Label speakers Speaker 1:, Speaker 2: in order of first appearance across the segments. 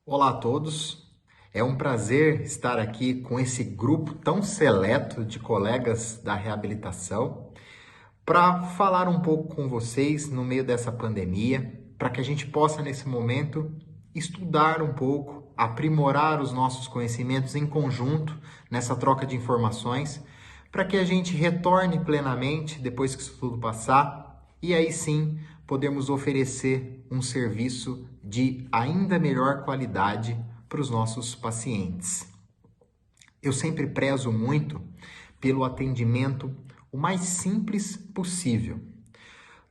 Speaker 1: Olá a todos, é um prazer estar aqui com esse grupo tão seleto de colegas da reabilitação para falar um pouco com vocês no meio dessa pandemia, para que a gente possa nesse momento estudar um pouco, aprimorar os nossos conhecimentos em conjunto nessa troca de informações, para que a gente retorne plenamente depois que isso tudo passar e aí sim podemos oferecer um serviço de ainda melhor qualidade para os nossos pacientes. Eu sempre prezo muito pelo atendimento o mais simples possível.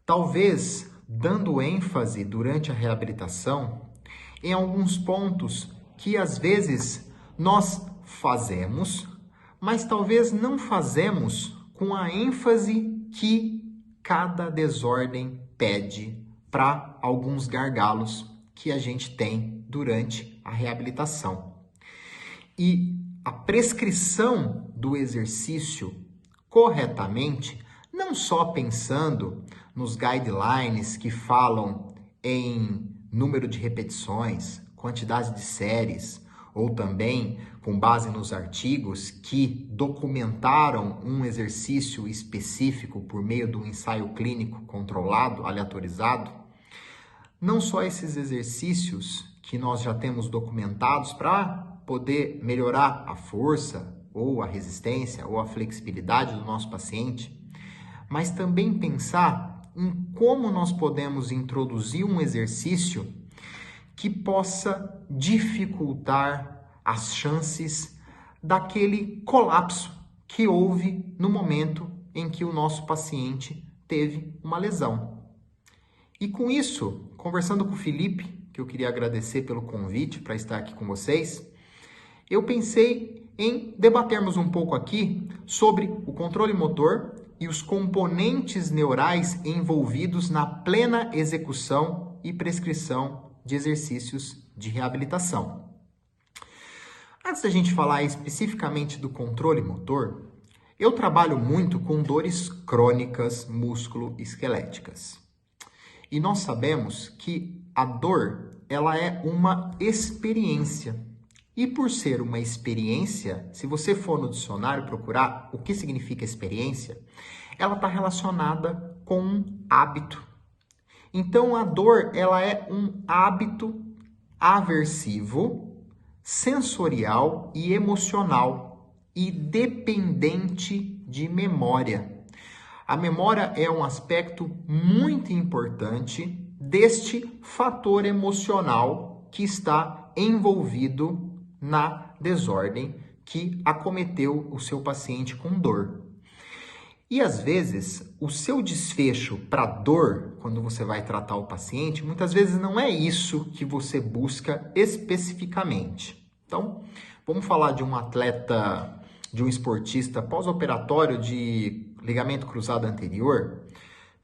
Speaker 1: Talvez dando ênfase durante a reabilitação em alguns pontos que às vezes nós fazemos, mas talvez não fazemos com a ênfase que cada desordem pede para alguns gargalos que a gente tem durante a reabilitação. E a prescrição do exercício corretamente, não só pensando nos guidelines que falam em número de repetições, quantidade de séries, ou também com base nos artigos que documentaram um exercício específico por meio de um ensaio clínico controlado, aleatorizado. Não só esses exercícios que nós já temos documentados para poder melhorar a força, ou a resistência, ou a flexibilidade do nosso paciente, mas também pensar em como nós podemos introduzir um exercício que possa dificultar as chances daquele colapso que houve no momento em que o nosso paciente teve uma lesão. E com isso, conversando com o Felipe, que eu queria agradecer pelo convite para estar aqui com vocês, eu pensei em debatermos um pouco aqui sobre o controle motor e os componentes neurais envolvidos na plena execução e prescrição de exercícios de reabilitação. Antes da gente falar especificamente do controle motor, eu trabalho muito com dores crônicas músculo-esqueléticas. E nós sabemos que a dor, ela é uma experiência. E por ser uma experiência, se você for no dicionário procurar o que significa experiência, ela está relacionada com um hábito. Então a dor, ela é um hábito aversivo, sensorial e emocional e dependente de memória. A memória é um aspecto muito importante deste fator emocional que está envolvido na desordem que acometeu o seu paciente com dor. E às vezes, o seu desfecho para dor, quando você vai tratar o paciente, muitas vezes não é isso que você busca especificamente. Então, vamos falar de um atleta, de um esportista pós-operatório de ligamento cruzado anterior.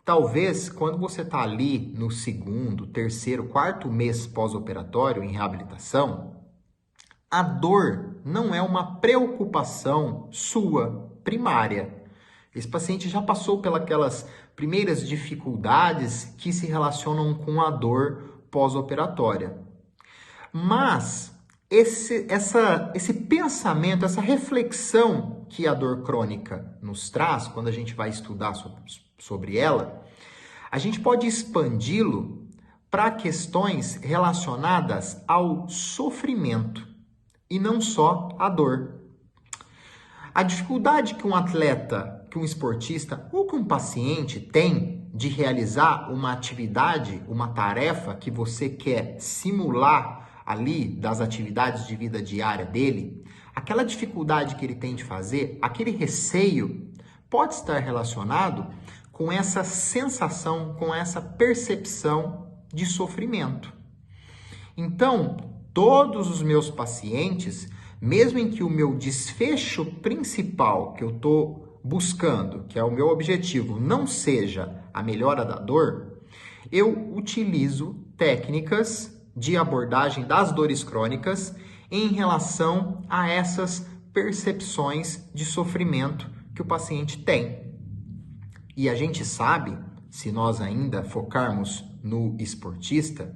Speaker 1: Talvez, quando você está ali no segundo, terceiro, quarto mês pós-operatório em reabilitação, a dor não é uma preocupação sua primária. Esse paciente já passou pelas primeiras dificuldades que se relacionam com a dor pós-operatória. Mas esse pensamento, essa reflexão que a dor crônica nos traz, quando a gente vai estudar sobre ela, a gente pode expandi-lo para questões relacionadas ao sofrimento e não só à dor. A dificuldade que um atleta, que um esportista ou que um paciente tem de realizar uma atividade, uma tarefa que você quer simular ali das atividades de vida diária dele, aquela dificuldade que ele tem de fazer, aquele receio, pode estar relacionado com essa sensação, com essa percepção de sofrimento. Então, todos os meus pacientes, mesmo em que o meu desfecho principal que eu estou buscando, que é o meu objetivo, não seja a melhora da dor, eu utilizo técnicas de abordagem das dores crônicas em relação a essas percepções de sofrimento que o paciente tem. E a gente sabe, se nós ainda focarmos no esportista,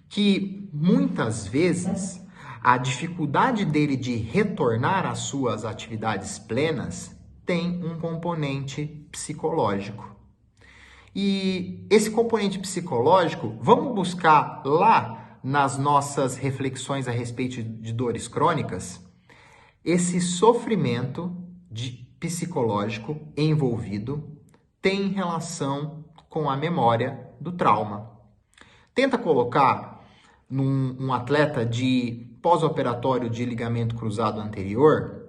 Speaker 1: que muitas vezes a dificuldade dele de retornar às suas atividades plenas tem um componente psicológico. E esse componente psicológico, vamos buscar lá nas nossas reflexões a respeito de dores crônicas, esse sofrimento psicológico envolvido tem relação com a memória do trauma. Tenta colocar um atleta de pós-operatório de ligamento cruzado anterior,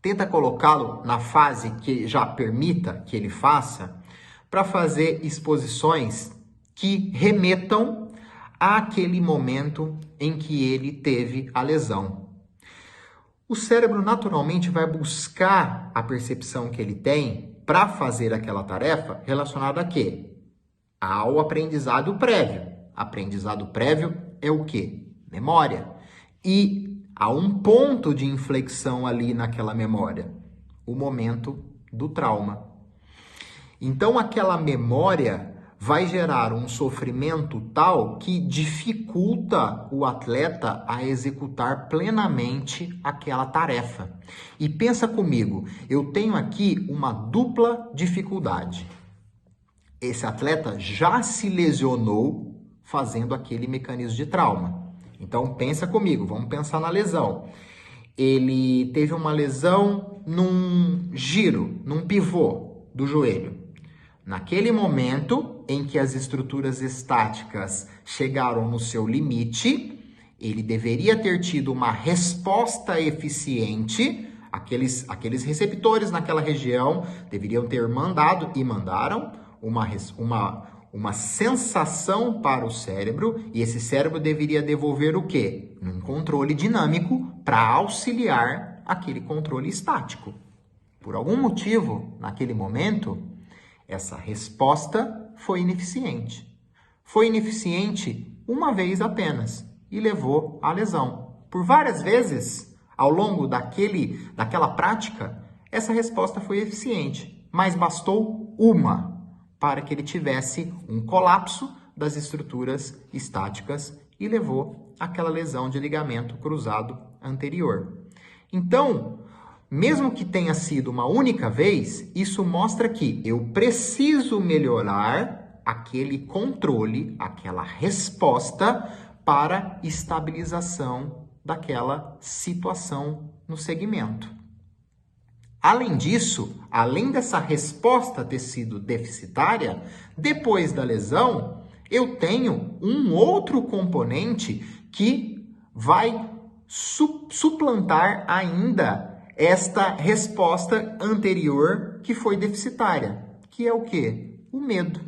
Speaker 1: tenta colocá-lo na fase que já permita que ele faça, para fazer exposições que remetam àquele momento em que ele teve a lesão. O cérebro naturalmente vai buscar a percepção que ele tem para fazer aquela tarefa relacionada a quê? Ao aprendizado prévio. Aprendizado prévio é o quê? Memória. E há um ponto de inflexão ali naquela memória, o momento do trauma. Então aquela memória vai gerar um sofrimento tal que dificulta o atleta a executar plenamente aquela tarefa. E pensa comigo, eu tenho aqui uma dupla dificuldade. Esse atleta já se lesionou fazendo aquele mecanismo de trauma. Então pensa comigo, vamos pensar na lesão. Ele teve uma lesão num giro, num pivô do joelho. Naquele momento em que as estruturas estáticas chegaram no seu limite, ele deveria ter tido uma resposta eficiente, aqueles receptores naquela região deveriam ter mandado e mandaram uma sensação para o cérebro, e esse cérebro deveria devolver o quê? Um controle dinâmico para auxiliar aquele controle estático. Por algum motivo, naquele momento, essa resposta foi ineficiente. Foi ineficiente uma vez apenas e levou à lesão. Por várias vezes, ao longo daquela prática, essa resposta foi eficiente, mas bastou uma para que ele tivesse um colapso das estruturas estáticas e levou àquela lesão de ligamento cruzado anterior. Então, mesmo que tenha sido uma única vez, isso mostra que eu preciso melhorar aquele controle, aquela resposta para estabilização daquela situação no segmento. Além disso, além dessa resposta ter sido deficitária, depois da lesão, eu tenho um outro componente que vai suplantar ainda esta resposta anterior que foi deficitária, que é o quê? O medo.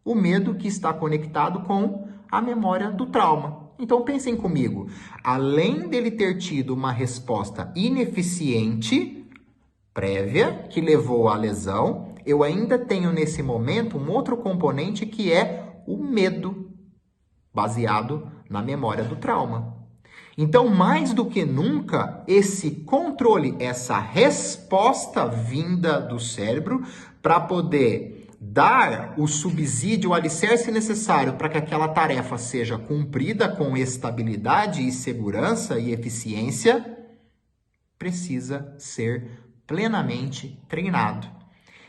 Speaker 1: O medo que está conectado com a memória do trauma. Então pensem comigo, além dele ter tido uma resposta ineficiente prévia que levou à lesão, eu ainda tenho nesse momento um outro componente que é o medo, baseado na memória do trauma. Então, mais do que nunca, esse controle, essa resposta vinda do cérebro para poder dar o subsídio, o alicerce necessário para que aquela tarefa seja cumprida com estabilidade e segurança e eficiência, precisa ser plenamente treinado.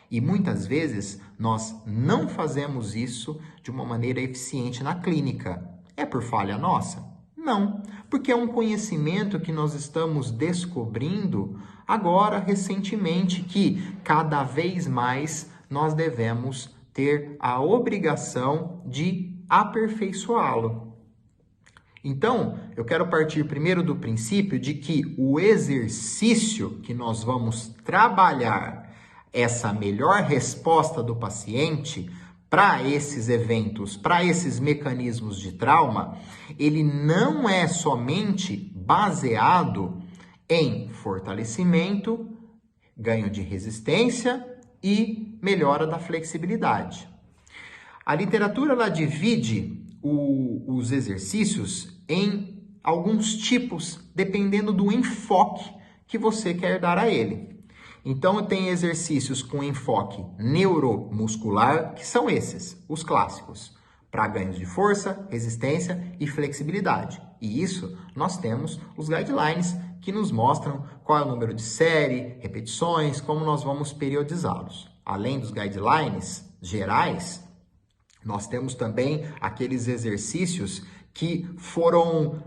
Speaker 1: E muitas vezes nós não fazemos isso de uma maneira eficiente na clínica. É por falha nossa? Não, porque é um conhecimento que nós estamos descobrindo agora, recentemente, que cada vez mais nós devemos ter a obrigação de aperfeiçoá-lo. Então, eu quero partir primeiro do princípio de que o exercício que nós vamos trabalhar essa melhor resposta do paciente para esses eventos, para esses mecanismos de trauma, ele não é somente baseado em fortalecimento, ganho de resistência e melhora da flexibilidade. A literatura ela divide os exercícios em alguns tipos, dependendo do enfoque que você quer dar a ele. Então, tem exercícios com enfoque neuromuscular, que são esses, os clássicos. para ganhos de força, resistência e flexibilidade. E isso nós temos os guidelines que nos mostram qual é o número de série, repetições, como nós vamos periodizá-los. Além dos guidelines gerais, nós temos também aqueles exercícios que foram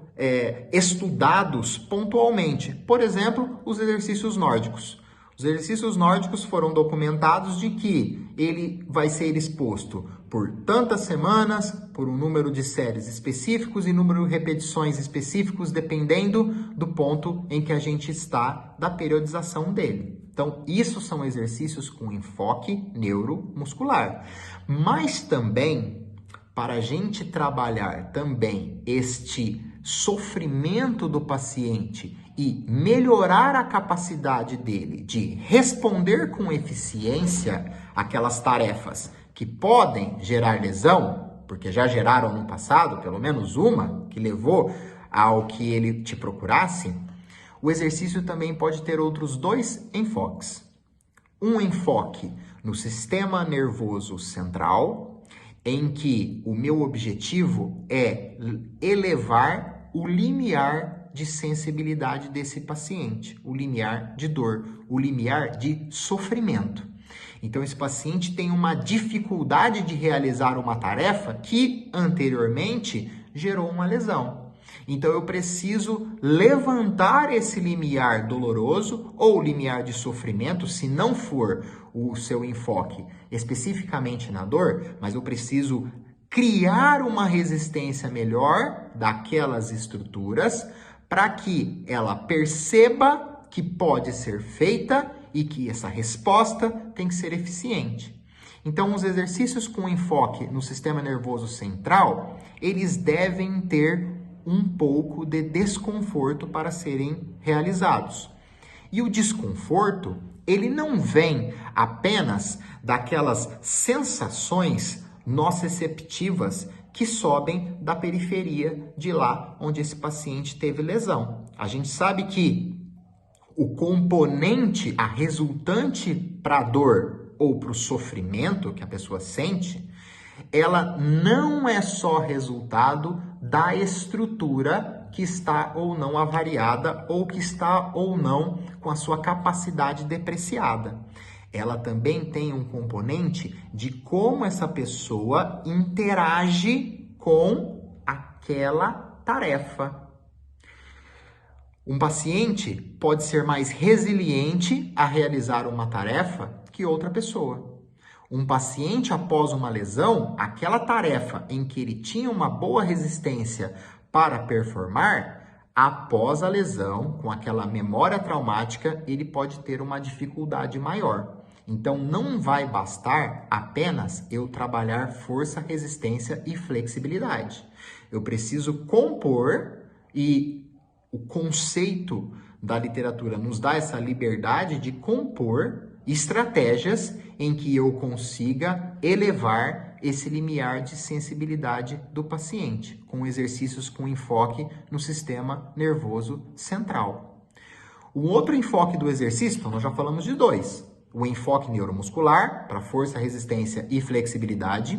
Speaker 1: estudados pontualmente. Por exemplo, os exercícios nórdicos. Os exercícios nórdicos foram documentados de que ele vai ser exposto por tantas semanas, por um número de séries específicos e número de repetições específicos, dependendo do ponto em que a gente está da periodização dele. Então, isso são exercícios com enfoque neuromuscular. Mas também, para a gente trabalhar também este sofrimento do paciente e melhorar a capacidade dele de responder com eficiência aquelas tarefas que podem gerar lesão, porque já geraram no passado, pelo menos uma, que levou ao que ele te procurasse, o exercício também pode ter outros dois enfoques. Um enfoque no sistema nervoso central, em que o meu objetivo é elevar o limiar de sensibilidade desse paciente, o limiar de dor, o limiar de sofrimento. Então, esse paciente tem uma dificuldade de realizar uma tarefa que anteriormente gerou uma lesão. Então, eu preciso levantar esse limiar doloroso ou limiar de sofrimento, se não for o seu enfoque especificamente na dor, mas eu preciso criar uma resistência melhor daquelas estruturas para que ela perceba que pode ser feita e que essa resposta tem que ser eficiente. Então, os exercícios com enfoque no sistema nervoso central, eles devem ter um pouco de desconforto para serem realizados. E o desconforto, ele não vem apenas daquelas sensações nociceptivas que sobem da periferia de lá onde esse paciente teve lesão. A gente sabe que o componente, a resultante para a dor ou para o sofrimento que a pessoa sente, ela não é só resultado da estrutura que está ou não avariada ou que está ou não com a sua capacidade depreciada. Ela também tem um componente de como essa pessoa interage com aquela tarefa. Um paciente pode ser mais resiliente a realizar uma tarefa que outra pessoa. Um paciente após uma lesão, aquela tarefa em que ele tinha uma boa resistência para performar, após a lesão, com aquela memória traumática, ele pode ter uma dificuldade maior. Então, não vai bastar apenas eu trabalhar força, resistência e flexibilidade. Eu preciso compor, e o conceito da literatura nos dá essa liberdade de compor estratégias em que eu consiga elevar esse limiar de sensibilidade do paciente, com exercícios com enfoque no sistema nervoso central. O outro enfoque do exercício, então nós já falamos de dois. O enfoque neuromuscular, para força, resistência e flexibilidade,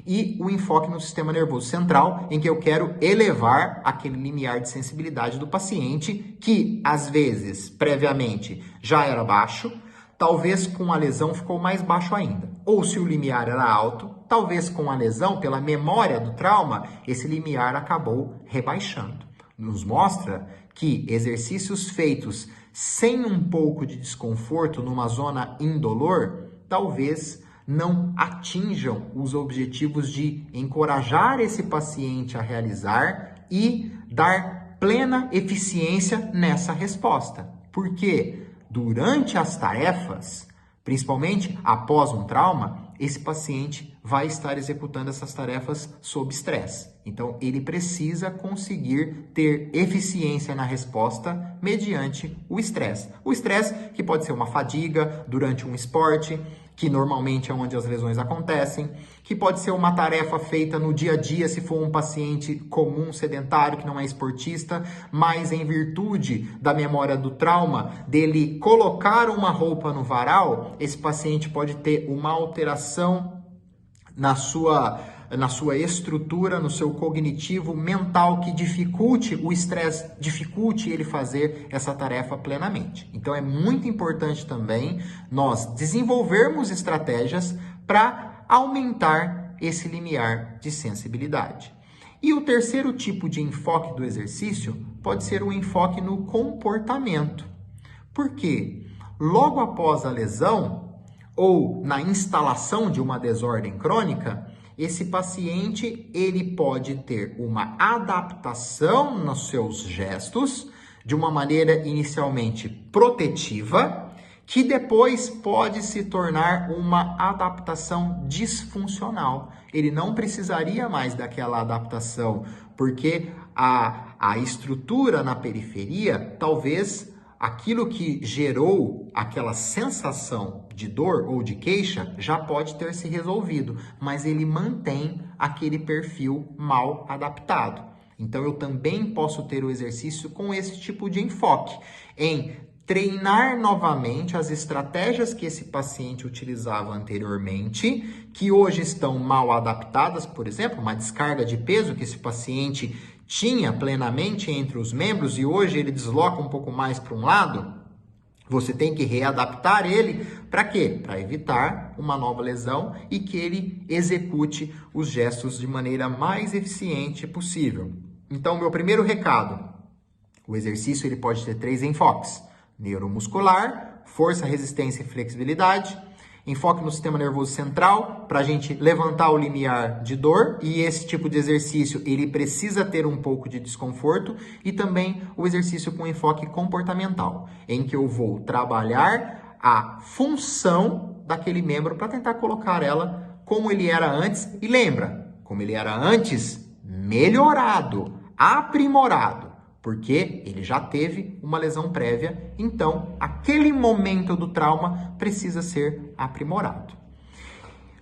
Speaker 1: e o enfoque no sistema nervoso central, em que eu quero elevar aquele limiar de sensibilidade do paciente, que às vezes, previamente, já era baixo, talvez com a lesão ficou mais baixo ainda. Ou se o limiar era alto, talvez com a lesão, pela memória do trauma, esse limiar acabou rebaixando. Nos mostra que exercícios feitos sem um pouco de desconforto numa zona indolor, talvez não atinjam os objetivos de encorajar esse paciente a realizar e dar plena eficiência nessa resposta. Porque durante as tarefas, principalmente após um trauma, esse paciente vai estar executando essas tarefas sob estresse. Então, ele precisa conseguir ter eficiência na resposta mediante o estresse. O estresse que pode ser uma fadiga durante um esporte, que normalmente é onde as lesões acontecem, que pode ser uma tarefa feita no dia a dia se for um paciente comum, sedentário, que não é esportista, mas em virtude da memória do trauma, dele colocar uma roupa no varal, esse paciente pode ter uma alteração na sua estrutura, no seu cognitivo, mental, que dificulte o estresse, dificulte ele fazer essa tarefa plenamente. Então é muito importante também nós desenvolvermos estratégias para aumentar esse limiar de sensibilidade. E o terceiro tipo de enfoque do exercício pode ser o enfoque no comportamento. Por quê? Logo após a lesão ou na instalação de uma desordem crônica, esse paciente ele pode ter uma adaptação nos seus gestos de uma maneira inicialmente protetiva, que depois pode se tornar uma adaptação disfuncional. Ele não precisaria mais daquela adaptação, porque a estrutura na periferia, talvez aquilo que gerou aquela sensação de dor ou de queixa já pode ter se resolvido, mas ele mantém aquele perfil mal adaptado. Então eu também posso ter o exercício com esse tipo de enfoque, em treinar novamente as estratégias que esse paciente utilizava anteriormente, que hoje estão mal adaptadas, por exemplo, uma descarga de peso que esse paciente tinha plenamente entre os membros e hoje ele desloca um pouco mais para um lado. Você tem que readaptar ele para quê? Para evitar uma nova lesão e que ele execute os gestos de maneira mais eficiente possível. Então, meu primeiro recado, o exercício ele pode ter 3 enfoques: neuromuscular, força, resistência e flexibilidade. Enfoque no sistema nervoso central para a gente levantar o limiar de dor, e esse tipo de exercício ele precisa ter um pouco de desconforto, e também o exercício com enfoque comportamental, em que eu vou trabalhar a função daquele membro para tentar colocar ela como ele era antes, e lembra, como ele era antes, melhorado, aprimorado, porque ele já teve uma lesão prévia, então aquele momento do trauma precisa ser aprimorado.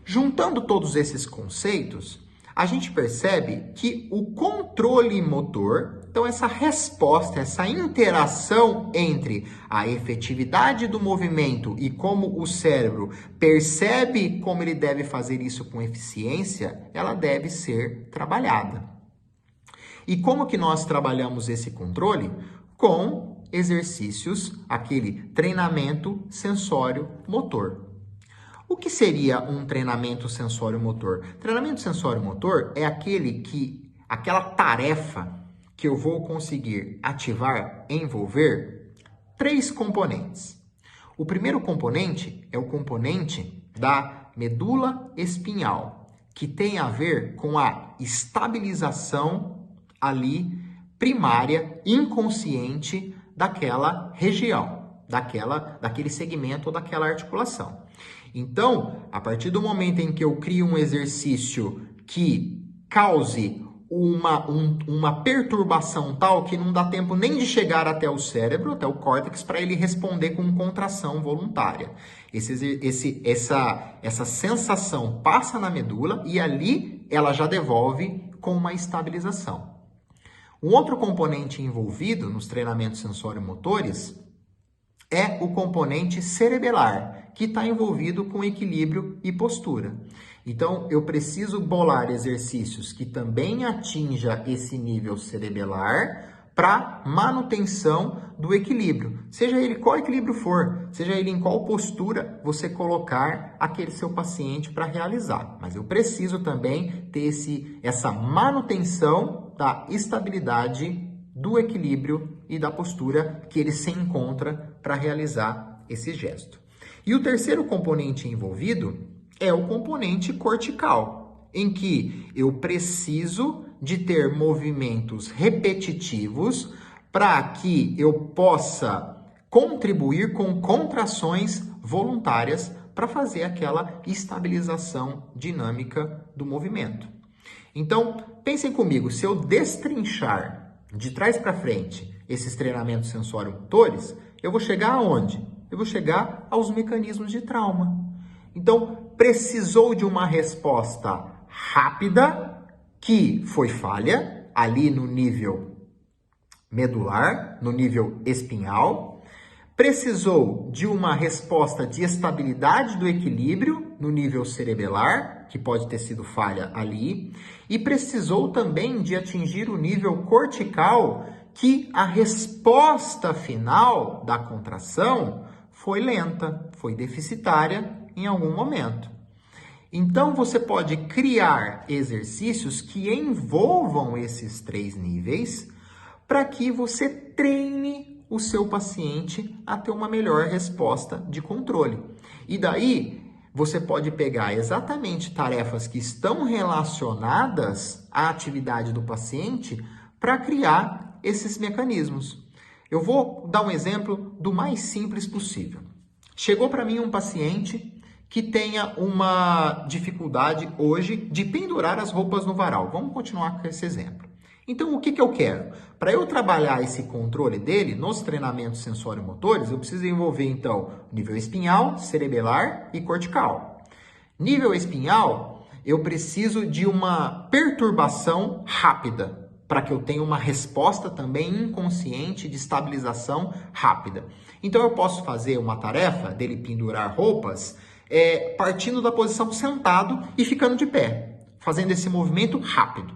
Speaker 1: Juntando todos esses conceitos, a gente percebe que o controle motor, então essa resposta, essa interação entre a efetividade do movimento e como o cérebro percebe como ele deve fazer isso com eficiência, ela deve ser trabalhada. E como que nós trabalhamos esse controle? Com exercícios, aquele treinamento sensório-motor. O que seria um treinamento sensório-motor? Treinamento sensório-motor é aquela tarefa que eu vou conseguir ativar, envolver 3 componentes. O primeiro componente é o componente da medula espinhal, que tem a ver com a estabilização ali primária, inconsciente daquela região, daquele segmento ou daquela articulação. Então, a partir do momento em que eu crio um exercício que cause uma perturbação tal que não dá tempo nem de chegar até o cérebro, até o córtex, para ele responder com contração voluntária. Essa sensação passa na medula e ali ela já devolve com uma estabilização. Um outro componente envolvido nos treinamentos sensório-motores é o componente cerebelar, que está envolvido com equilíbrio e postura. Então, eu preciso bolar exercícios que também atinja esse nível cerebelar para manutenção do equilíbrio. Seja ele qual equilíbrio for, seja ele em qual postura você colocar aquele seu paciente para realizar. Mas eu preciso também ter essa manutenção da estabilidade, do equilíbrio e da postura que ele se encontra para realizar esse gesto. E o terceiro componente envolvido é o componente cortical, em que eu preciso de ter movimentos repetitivos para que eu possa contribuir com contrações voluntárias para fazer aquela estabilização dinâmica do movimento. Então, pensem comigo, se eu destrinchar de trás para frente esses treinamentos sensório-motores, eu vou chegar aonde? Eu vou chegar aos mecanismos de trauma. Então, precisou de uma resposta rápida, que foi falha, ali no nível medular, no nível espinhal, Precisou de uma resposta de estabilidade do equilíbrio no nível cerebelar, que pode ter sido falha ali, e precisou também de atingir o nível cortical, que a resposta final da contração foi lenta, foi deficitária em algum momento. Então, você pode criar exercícios que envolvam esses 3 níveis para que você treine o seu paciente a ter uma melhor resposta de controle. E daí, você pode pegar exatamente tarefas que estão relacionadas à atividade do paciente para criar esses mecanismos. Eu vou dar um exemplo do mais simples possível. Chegou para mim um paciente que tenha uma dificuldade hoje de pendurar as roupas no varal. Vamos continuar com esse exemplo. Então, o que eu quero? Para eu trabalhar esse controle dele nos treinamentos sensório-motores, eu preciso envolver, então, nível espinhal, cerebelar e cortical. Nível espinhal, eu preciso de uma perturbação rápida, para que eu tenha uma resposta também inconsciente de estabilização rápida. Então, eu posso fazer uma tarefa dele pendurar roupas partindo da posição sentado e ficando de pé, fazendo esse movimento rápido.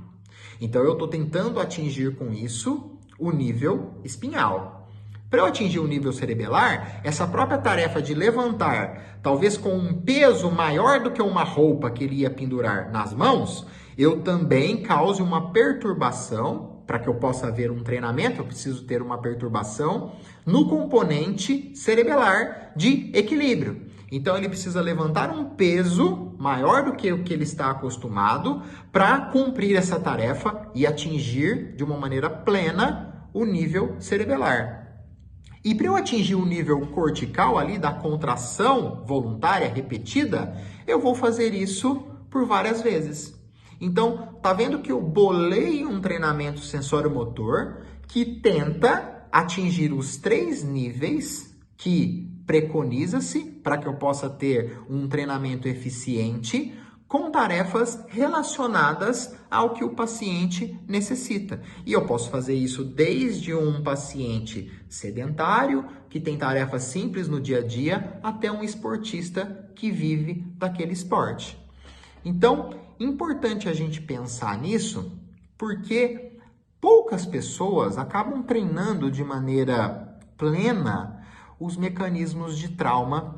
Speaker 1: Então, eu estou tentando atingir com isso o nível espinhal. Para eu atingir o nível cerebelar, essa própria tarefa de levantar, talvez com um peso maior do que uma roupa que ele ia pendurar nas mãos, eu também cause uma perturbação. Para que eu possa ver um treinamento, eu preciso ter uma perturbação no componente cerebelar de equilíbrio. Então, ele precisa levantar um peso maior do que o que ele está acostumado para cumprir essa tarefa e atingir de uma maneira plena o nível cerebelar. E para eu atingir o nível cortical ali da contração voluntária repetida, eu vou fazer isso por várias vezes. Então, tá vendo que eu bolei um treinamento sensório-motor que tenta atingir os 3 níveis que preconiza-se para que eu possa ter um treinamento eficiente com tarefas relacionadas ao que o paciente necessita. E eu posso fazer isso desde um paciente sedentário, que tem tarefas simples no dia a dia, até um esportista que vive daquele esporte. Então, importante a gente pensar nisso, porque poucas pessoas acabam treinando de maneira plena os mecanismos de trauma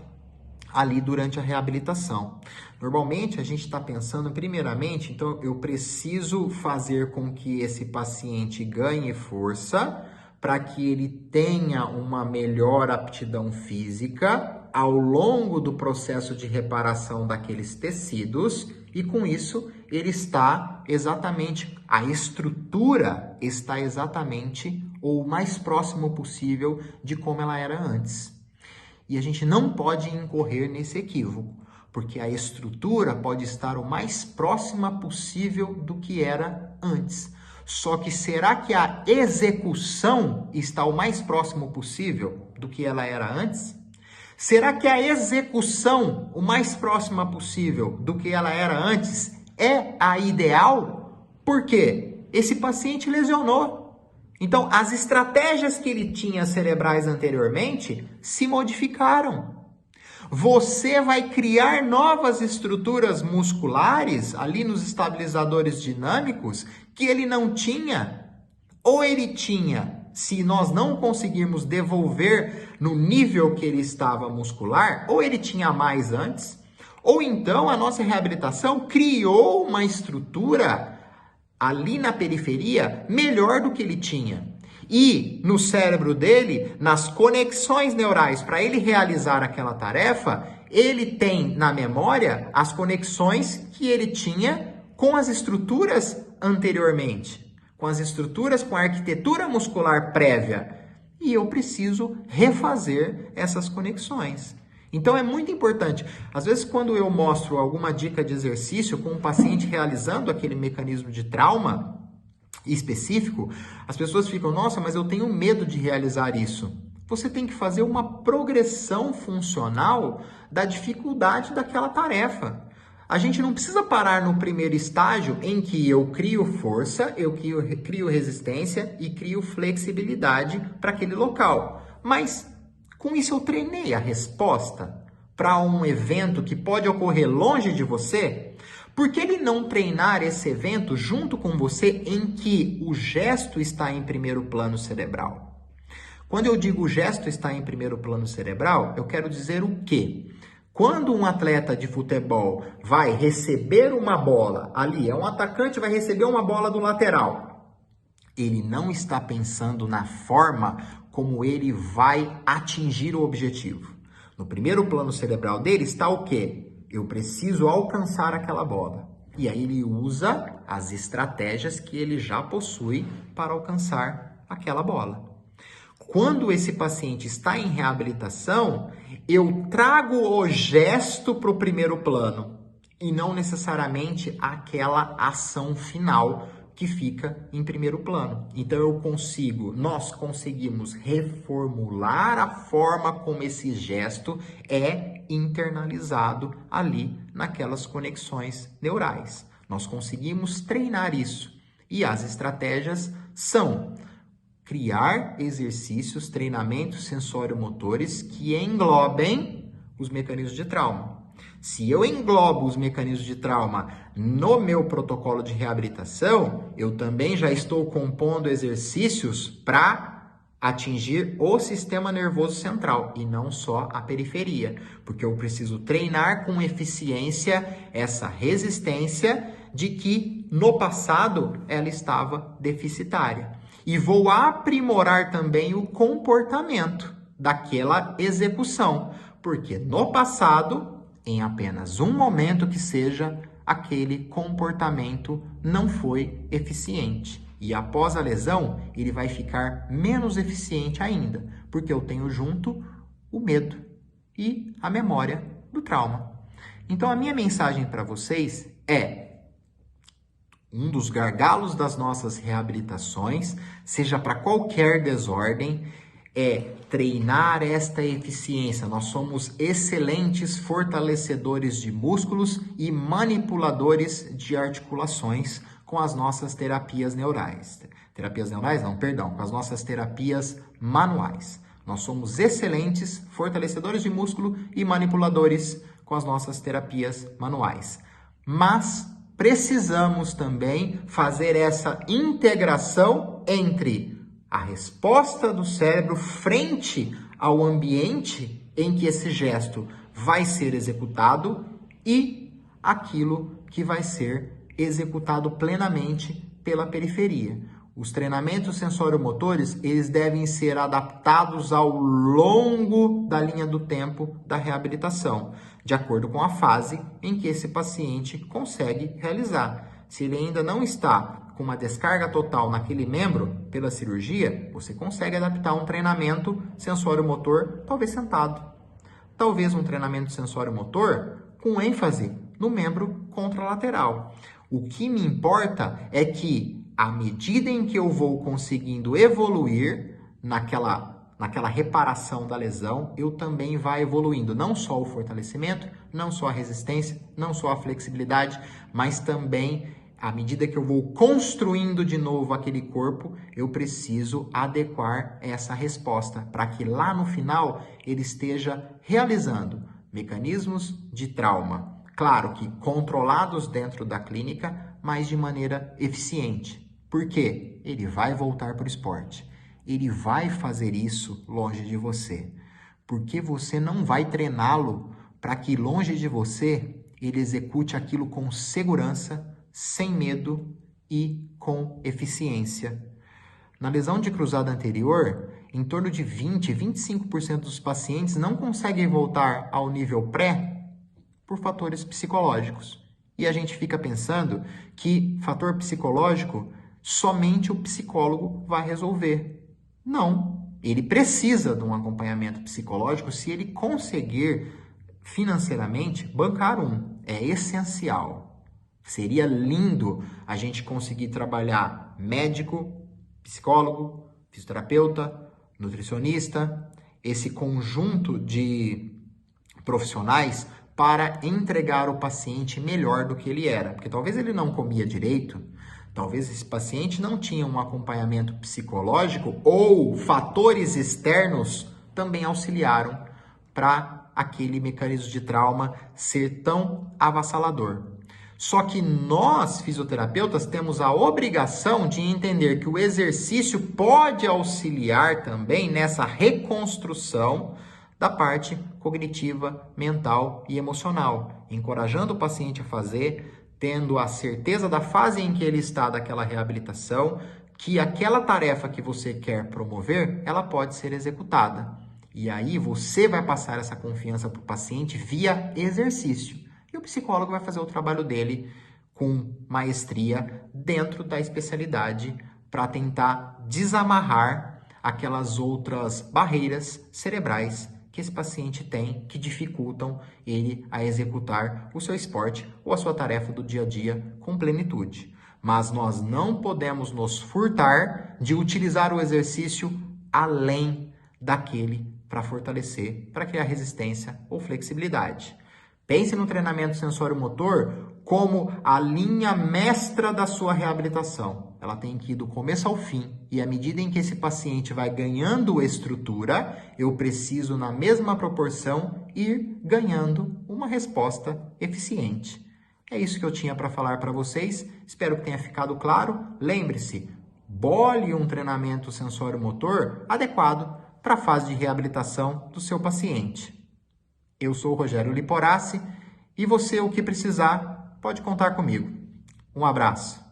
Speaker 1: ali durante a reabilitação. Normalmente, a gente está pensando, primeiramente, então eu preciso fazer com que esse paciente ganhe força para que ele tenha uma melhor aptidão física ao longo do processo de reparação daqueles tecidos e, com isso, ele está exatamente, a estrutura está exatamente ou o mais próximo possível de como ela era antes. E a gente não pode incorrer nesse equívoco, porque a estrutura pode estar o mais próxima possível do que era antes. Só que será que a execução está o mais próximo possível do que ela era antes? Será que a execução o mais próxima possível do que ela era antes é a ideal? Por quê? Esse paciente lesionou. Então, as estratégias que ele tinha cerebrais anteriormente se modificaram. Você vai criar novas estruturas musculares ali nos estabilizadores dinâmicos que ele não tinha, ou ele tinha, se nós não conseguirmos devolver no nível que ele estava muscular, ou ele tinha mais antes, ou então a nossa reabilitação criou uma estrutura ali na periferia melhor do que ele tinha. E no cérebro dele, nas conexões neurais para ele realizar aquela tarefa, ele tem na memória as conexões que ele tinha com as estruturas anteriormente, com as estruturas, com a arquitetura muscular prévia. E eu preciso refazer essas conexões. Então é muito importante. Às vezes, quando eu mostro alguma dica de exercício com um paciente realizando aquele mecanismo de trauma específico, as pessoas ficam, nossa, mas eu tenho medo de realizar isso. Você tem que fazer uma progressão funcional da dificuldade daquela tarefa. A gente não precisa parar no primeiro estágio em que eu crio força, eu crio resistência e crio flexibilidade para aquele local. Mas Com isso eu treinei a resposta para um evento que pode ocorrer longe de você. Por que ele não treinar esse evento junto com você em que o gesto está em primeiro plano cerebral? Quando eu digo o gesto está em primeiro plano cerebral, eu quero dizer o quê? Quando um atleta de futebol vai receber uma bola, ali é um atacante, vai receber uma bola do lateral, ele não está pensando na forma como ele vai atingir o objetivo. No primeiro plano cerebral dele está o quê? Eu preciso alcançar aquela bola. E aí ele usa as estratégias que ele já possui para alcançar aquela bola. Quando esse paciente está em reabilitação, eu trago o gesto para o primeiro plano e não necessariamente aquela ação final que fica em primeiro plano. Então nós conseguimos reformular a forma como esse gesto é internalizado ali naquelas conexões neurais. Nós conseguimos treinar isso. E as estratégias são criar exercícios, treinamentos sensório-motores que englobem os mecanismos de trauma. Se eu englobo os mecanismos de trauma no meu protocolo de reabilitação, eu também já estou compondo exercícios para atingir o sistema nervoso central e não só a periferia, porque eu preciso treinar com eficiência essa resistência de que no passado ela estava deficitária. E vou aprimorar também o comportamento daquela execução, porque no passado, em apenas um momento que seja, aquele comportamento não foi eficiente. E após a lesão, ele vai ficar menos eficiente ainda, porque eu tenho junto o medo e a memória do trauma. Então a minha mensagem para vocês é: um dos gargalos das nossas reabilitações, seja para qualquer desordem, é treinar esta eficiência. Nós somos excelentes fortalecedores de músculos e manipuladores de articulações com as nossas terapias neurais. Com as nossas terapias manuais. Nós somos excelentes fortalecedores de músculo e manipuladores com as nossas terapias manuais. Mas precisamos também fazer essa integração entre a resposta do cérebro frente ao ambiente em que esse gesto vai ser executado e aquilo que vai ser executado plenamente pela periferia. Os treinamentos sensório-motores, eles devem ser adaptados ao longo da linha do tempo da reabilitação, de acordo com a fase em que esse paciente consegue realizar. Se ele ainda não está com uma descarga total naquele membro pela cirurgia, você consegue adaptar um treinamento sensório-motor, talvez sentado. Talvez um treinamento sensório-motor com ênfase no membro contralateral. O que me importa é que, à medida em que eu vou conseguindo evoluir naquela reparação da lesão, eu também vá evoluindo não só o fortalecimento, não só a resistência, não só a flexibilidade, mas também, à medida que eu vou construindo de novo aquele corpo, eu preciso adequar essa resposta para que lá no final ele esteja realizando mecanismos de trauma. Claro que controlados dentro da clínica, mas de maneira eficiente. Por quê? Ele vai voltar para o esporte. Ele vai fazer isso longe de você. Porque você não vai treiná-lo para que longe de você ele execute aquilo com segurança, sem medo e com eficiência. Na lesão de cruzada anterior, em torno de 20-25% dos pacientes não conseguem voltar ao nível pré por fatores psicológicos. E a gente fica pensando que fator psicológico somente o psicólogo vai resolver. Não, ele precisa de um acompanhamento psicológico se ele conseguir financeiramente bancar um. É essencial. Seria lindo a gente conseguir trabalhar médico, psicólogo, fisioterapeuta, nutricionista, esse conjunto de profissionais para entregar o paciente melhor do que ele era. Porque talvez ele não comia direito, talvez esse paciente não tinha um acompanhamento psicológico ou fatores externos também auxiliaram para aquele mecanismo de trauma ser tão avassalador. Só que nós, fisioterapeutas, temos a obrigação de entender que o exercício pode auxiliar também nessa reconstrução da parte cognitiva, mental e emocional, encorajando o paciente a fazer, tendo a certeza da fase em que ele está daquela reabilitação, que aquela tarefa que você quer promover, ela pode ser executada. E aí você vai passar essa confiança para o paciente via exercício. E o psicólogo vai fazer o trabalho dele com maestria dentro da especialidade para tentar desamarrar aquelas outras barreiras cerebrais que esse paciente tem que dificultam ele a executar o seu esporte ou a sua tarefa do dia a dia com plenitude. Mas nós não podemos nos furtar de utilizar o exercício além daquele para fortalecer, para criar resistência ou flexibilidade. Pense no treinamento sensório-motor como a linha mestra da sua reabilitação. Ela tem que ir do começo ao fim. E à medida em que esse paciente vai ganhando estrutura, eu preciso, na mesma proporção, ir ganhando uma resposta eficiente. É isso que eu tinha para falar para vocês. Espero que tenha ficado claro. Lembre-se, bole um treinamento sensório-motor adequado para a fase de reabilitação do seu paciente. Eu sou o Rogério Liporassi e você, o que precisar, pode contar comigo. Um abraço.